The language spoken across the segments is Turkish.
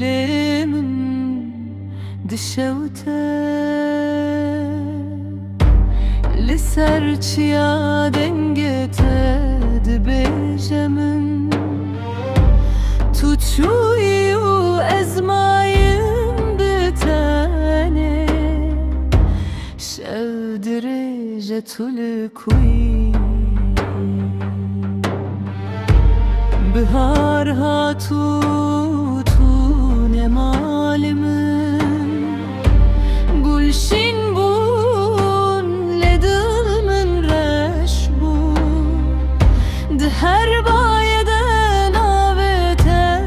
لمن دشوته لسرچ يا دنگته دبجمن تشوي وازماين بتاني شو درجة الكوي بهار هاتو ne malimin Gülşin bun ledil min reş bun De her bayeden avete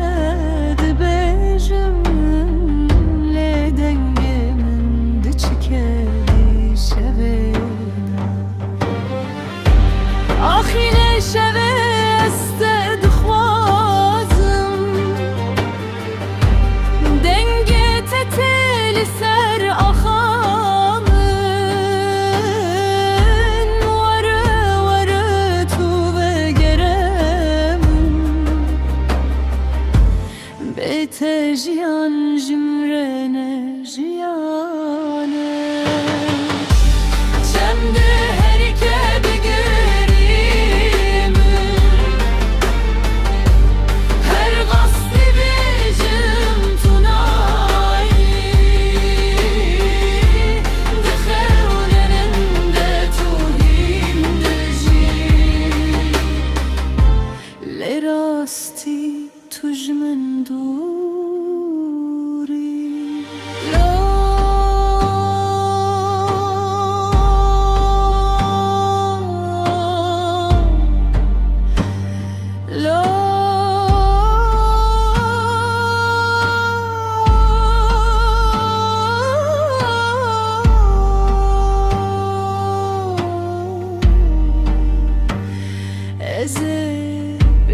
de bejimin Le dengemin de çikeli şeveda Ah yine şeveste سر آخامن وره تو بگرم بیت جیان جمرنه جیانه چمده هر که بگریم هر قصدی بجم راستی توش من دوری لا لا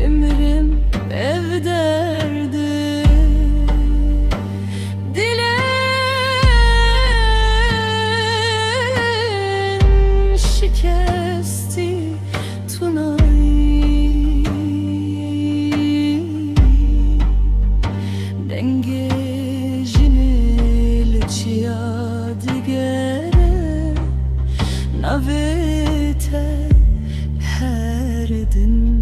Ömrüm ev derdi Dilin şikesti tunayı Dengejinil çiya digere Navete herdin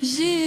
J'ai